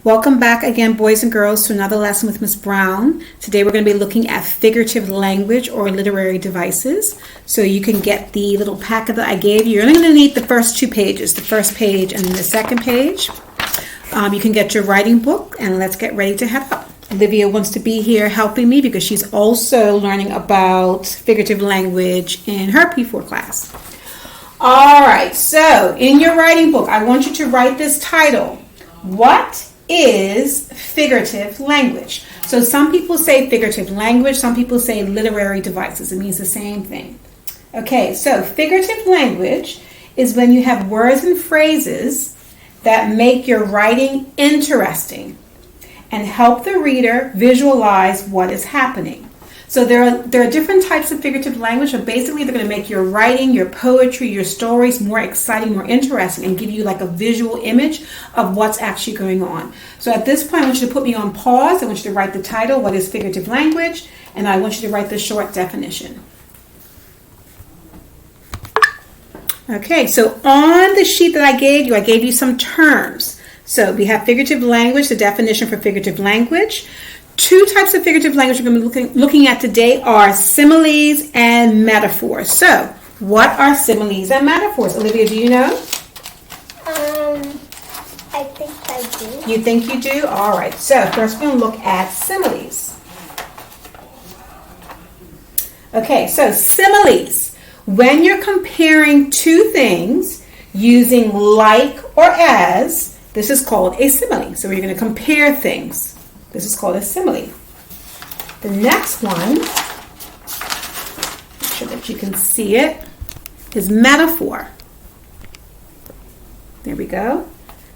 Welcome back again, boys and girls, to another lesson with Miss Brown. Today we're going to be looking at figurative language or literary devices. So you can get the little packet that I gave you. You're only going to need the first two pages, the first page and then the second page. You can get your writing book, and let's get ready to head up. Olivia wants to be here helping me because she's also learning about figurative language in her P4 class. All right, so in your writing book, I want you to write this title. What is figurative language? So some people say figurative language, some people say literary devices. It means the same thing. Okay, so figurative language is when you have words and phrases that make your writing interesting and help the reader visualize what is happening. So there are different types of figurative language, but basically they're going to make your writing, your poetry, your stories more exciting, more interesting, and give you like a visual image of what's actually going on. So at this point, I want you to put me on pause. I want you to write the title, what is figurative language, and I want you to write the short definition. Okay, so on the sheet that I gave you some terms. So we have figurative language, the definition for figurative language. Two types of figurative language we're going to be looking at today are similes and metaphors. So, what are similes and metaphors? Olivia, do you know? I think I do. You think you do? All right. So, first we're going to look at similes. Okay, so similes. When you're comparing two things using like or as, this is called a simile. So, we're going to compare things. This is called a simile. The next one, make sure that you can see it, is metaphor. There we go.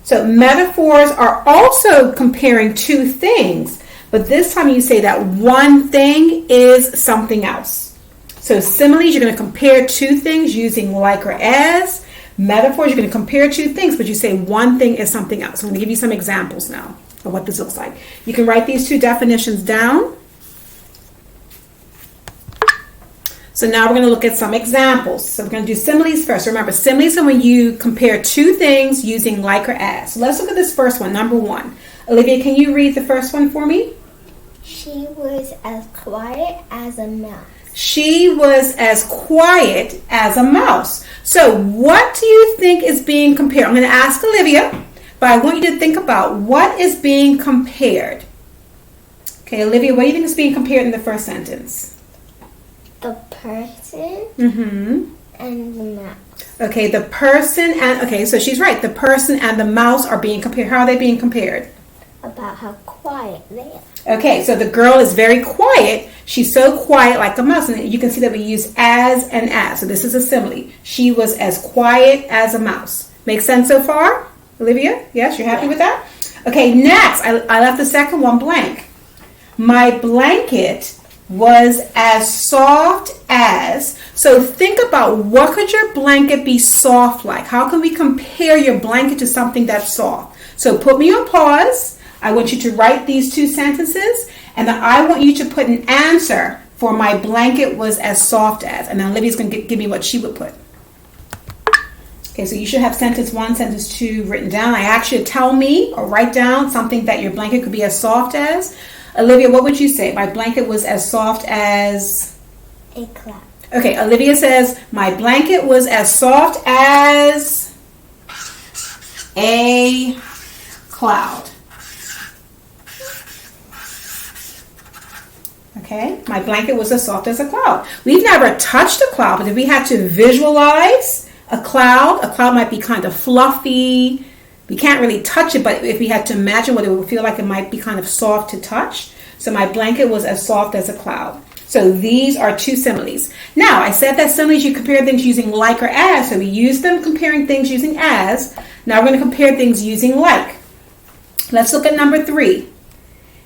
So metaphors are also comparing two things, but this time you say that one thing is something else. So similes, you're going to compare two things using like or as. Metaphors, you're going to compare two things, but you say one thing is something else. I'm going to give you some examples now of what this looks like. You can write these two definitions down. So now we're going to look at some examples. So we're going to do similes first. Remember, similes are when you compare two things using like or as. So let's look at this first one, number one. Olivia, can you read the first one for me? She was as quiet as a mouse. She was as quiet as a mouse. So what do you think is being compared? I'm going to ask Olivia, but I want you to think about what is being compared. Okay, Olivia, what do you think is being compared in the first sentence? The person and the mouse. Okay, the person and, okay, so she's right. The person and the mouse are being compared. How are they being compared? About how quiet they are. Okay, so the girl is very quiet. She's so quiet like a mouse. And you can see that we use as and as. So this is a simile. She was as quiet as a mouse. Make sense so far? Olivia? Yes, you're happy with that? Okay, next, I left the second one blank. My blanket was as soft as. So think about, what could your blanket be soft like? How can we compare your blanket to something that's soft? So put me on pause. I want you to write these two sentences, and then I want you to put an answer for my blanket was as soft as. And then Olivia's going to give me what she would put. Okay, so you should have sentence one, sentence two written down. I ask you to tell me or write down something that your blanket could be as soft as. Olivia, what would you say? My blanket was as soft as? A cloud. Okay, Olivia says, my blanket was as soft as a cloud. Okay, my blanket was as soft as a cloud. We've never touched a cloud, but if we had to visualize a cloud might be kind of fluffy. We can't really touch it, but if we had to imagine what it would feel like, it might be kind of soft to touch. So my blanket was as soft as a cloud. So these are two similes. Now, I said that similes, you compare things using like or as. So we use them comparing things using as. Now we're going to compare things using like. Let's look at number 3.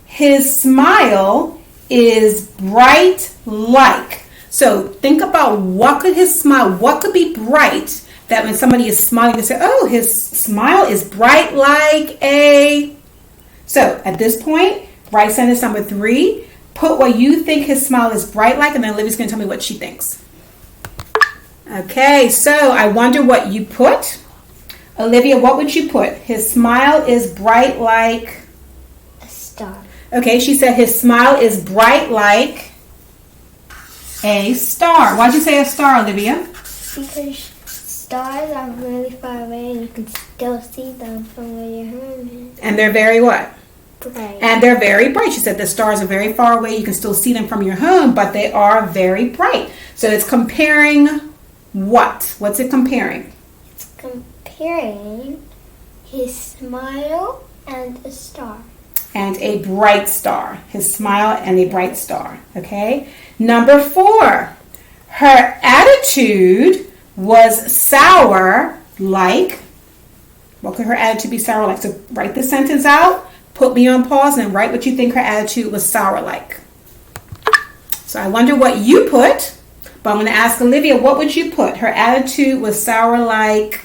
His smile is bright like. So think about, what could his smile, what could be bright that when somebody is smiling, they say, oh, his smile is bright like a. So at this point, write sentence number 3. Put what you think his smile is bright like, and then Olivia's going to tell me what she thinks. Okay, so I wonder what you put. Olivia, what would you put? His smile is bright like. star. Okay, she said his smile is bright like a star. Why'd you say a star, Olivia? Because stars are really far away and you can still see them from where your home is. And they're very what? Bright. And they're very bright. She said the stars are very far away. You can still see them from your home, but they are very bright. So it's comparing what? What's it comparing? It's comparing his smile and a star. And a bright star. His smile and a bright star. Okay? Number 4. Her attitude was sour like. What could her attitude be sour like? So write the sentence out. Put me on pause and write what you think her attitude was sour like. So I wonder what you put. But I'm going to ask Olivia, what would you put? Her attitude was sour like.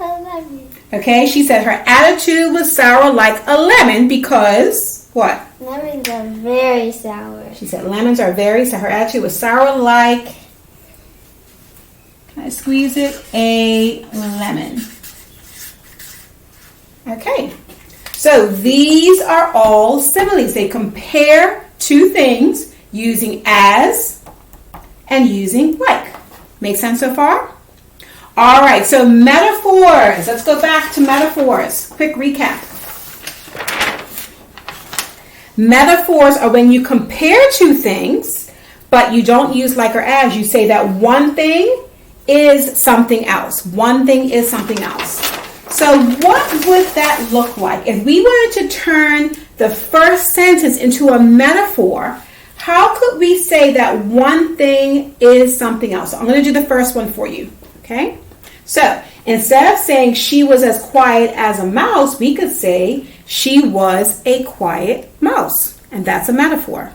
A lemon. Okay, she said her attitude was sour like a lemon because what? Lemons are very sour. She said lemons are very sour. Her attitude was sour like, can I squeeze it? A lemon. Okay, so these are all similes. They compare two things using as and using like. Make sense so far? All right, so metaphors. Let's go back to metaphors. Quick recap. Metaphors are when you compare two things, but you don't use like or as. You say that one thing is something else. One thing is something else. So what would that look like? If we wanted to turn the first sentence into a metaphor, how could we say that one thing is something else? So I'm going to do the first one for you, okay? So instead of saying she was as quiet as a mouse, we could say she was a quiet mouse. And that's a metaphor.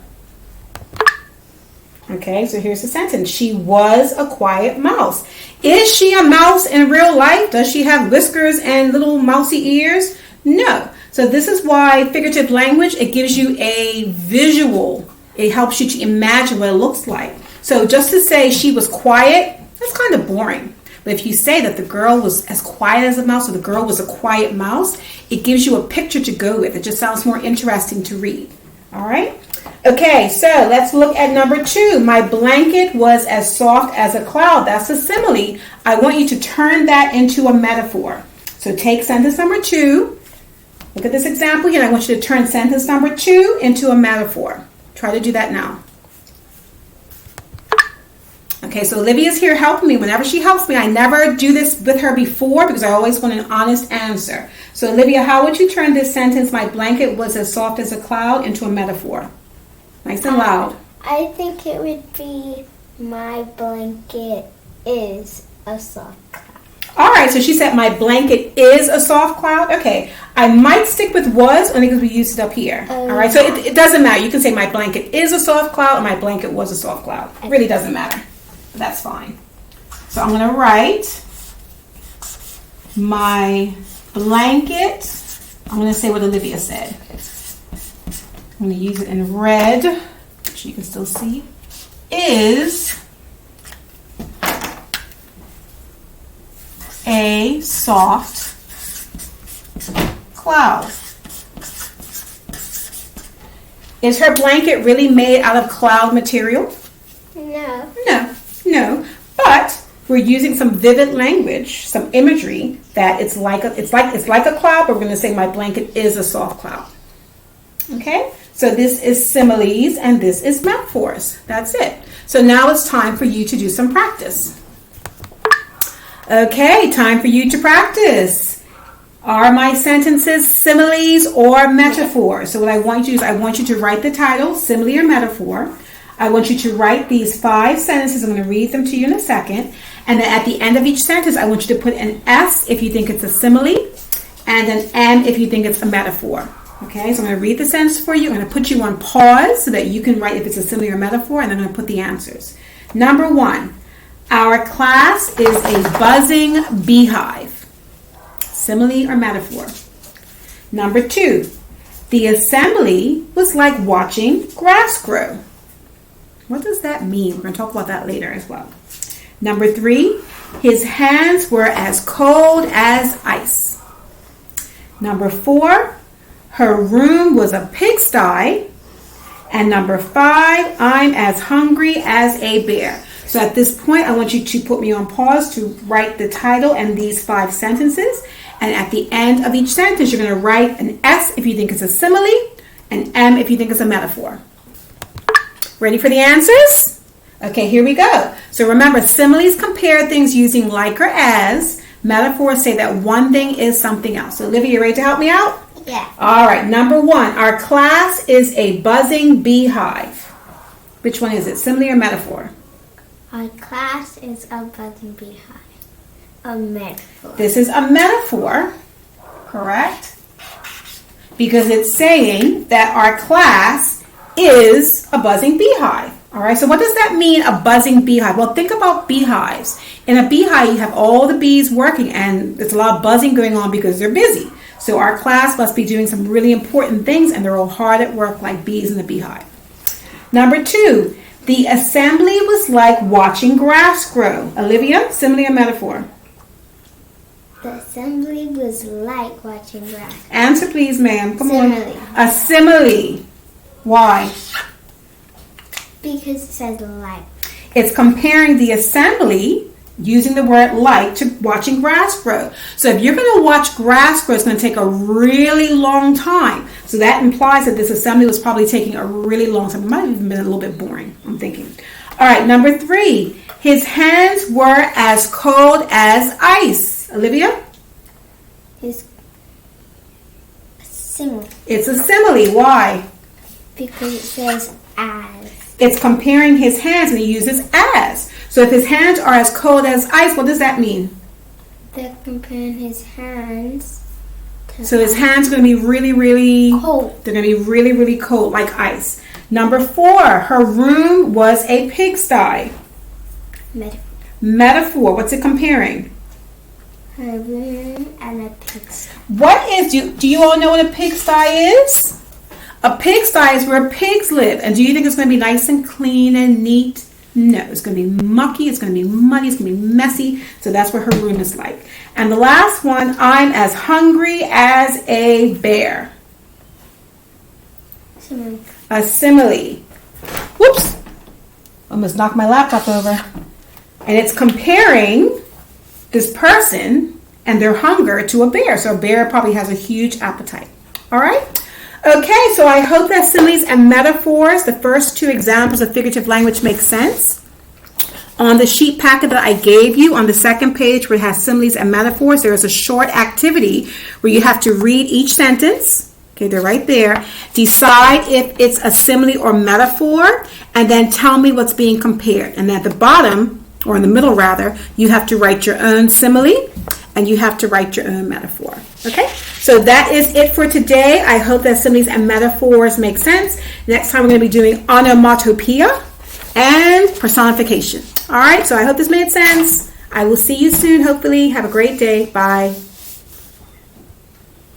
Okay, so here's the sentence. She was a quiet mouse. Is she a mouse in real life? Does she have whiskers and little mousy ears? No. So this is why figurative language, it gives you a visual. It helps you to imagine what it looks like. So just to say she was quiet, that's kind of boring. But if you say that the girl was as quiet as a mouse or the girl was a quiet mouse, it gives you a picture to go with. It just sounds more interesting to read. All right? Okay, so let's look at number 2. My blanket was as soft as a cloud. That's a simile. I want you to turn that into a metaphor. So take sentence number 2. Look at this example here. I want you to turn sentence number 2 into a metaphor. Try to do that now. Okay, so Olivia's here helping me. Whenever she helps me, I never do this with her before because I always want an honest answer. So Olivia, how would you turn this sentence, my blanket was as soft as a cloud, into a metaphor? Nice and loud. I think it would be my blanket is a soft cloud. All right, so she said my blanket is a soft cloud. Okay, I might stick with was only because we used it up here. All right, so it doesn't matter. You can say my blanket is a soft cloud or my blanket was a soft cloud. It really doesn't matter. That's fine. So I'm going to write my blanket. I'm going to say what Olivia said. I'm going to use it in red, which you can still see, is a soft cloud. Is her blanket really made out of cloud material? No. No, but we're using some vivid language, some imagery that it's like a cloud, but we're going to say my blanket is a soft cloud. Okay, so this is similes and this is metaphors. That's it. So now it's time for you to do some practice. Okay, time for you to practice. Are my sentences similes or metaphors? So what I want you to do is I want you to write the title, simile or metaphor. I want you to write these 5 sentences. I'm going to read them to you in a second. And then at the end of each sentence, I want you to put an S if you think it's a simile and an M if you think it's a metaphor. Okay, so I'm going to read the sentence for you. I'm going to put you on pause so that you can write if it's a simile or metaphor, and then I'm going to put the answers. Number 1, our class is a buzzing beehive. Simile or metaphor? Number 2, the assembly was like watching grass grow. What does that mean? We're going to talk about that later as well. Number 3, his hands were as cold as ice. Number 4, her room was a pigsty. And number 5, I'm as hungry as a bear. So at this point, I want you to put me on pause to write the title and these 5 sentences. And at the end of each sentence, you're going to write an S if you think it's a simile, an M if you think it's a metaphor. Ready for the answers? Okay, here we go. So remember, similes compare things using like or as. Metaphors say that one thing is something else. So Olivia, you ready to help me out? Yeah. All right, number 1, our class is a buzzing beehive. Which one is it, simile or metaphor? Our class is a buzzing beehive. A metaphor. This is a metaphor, correct? Because it's saying that our class is a buzzing beehive. All right, so what does that mean, a buzzing beehive? Well, think about beehives. In a beehive, you have all the bees working, and there's a lot of buzzing going on because they're busy. So our class must be doing some really important things, and they're all hard at work like bees in the beehive. Number 2, the assembly was like watching grass grow. Olivia, simile or metaphor? The assembly was like watching grass. Answer please, ma'am. Come Simile. on. A simile. Why? Because it says like. It's comparing the assembly using the word like to watching grass grow. So if you're going to watch grass grow, it's going to take a really long time. So that implies that this assembly was probably taking a really long time. It might have even been a little bit boring, I'm thinking. All right, number 3. His hands were as cold as ice. Olivia? It's a simile. It's a simile. Why? Because it says as. It's comparing his hands, and he uses as. So if his hands are as cold as ice, what does that mean? They're comparing his hands to So his hands are going to be really, really cold. They're going to be really, really cold, like ice. Number 4, her room was a pigsty. Metaphor. Metaphor. What's it comparing? Her room and a pigsty. What is, do you all know what a pigsty is? A pigsty is where pigs live. And do you think it's going to be nice and clean and neat? No, it's going to be mucky, it's going to be muddy, it's going to be messy. So that's what her room is like. And the last one, I'm as hungry as a bear. Simile. A simile. Whoops. Almost knocked my laptop over. And it's comparing this person and their hunger to a bear. So a bear probably has a huge appetite. All right? Okay, so I hope that similes and metaphors, the first 2 examples of figurative language, make sense. On the sheet packet that I gave you, on the second page where it has similes and metaphors, there is a short activity where you have to read each sentence. Okay, they're right there. Decide if it's a simile or metaphor, and then tell me what's being compared. And at the bottom, or in the middle rather, you have to write your own simile, and you have to write your own metaphor. Okay, so that is it for today. I hope that similes and metaphors make sense. Next time we're going to be doing onomatopoeia and personification. All right, so I hope this made sense. I will see you soon, hopefully. Have a great day. Bye.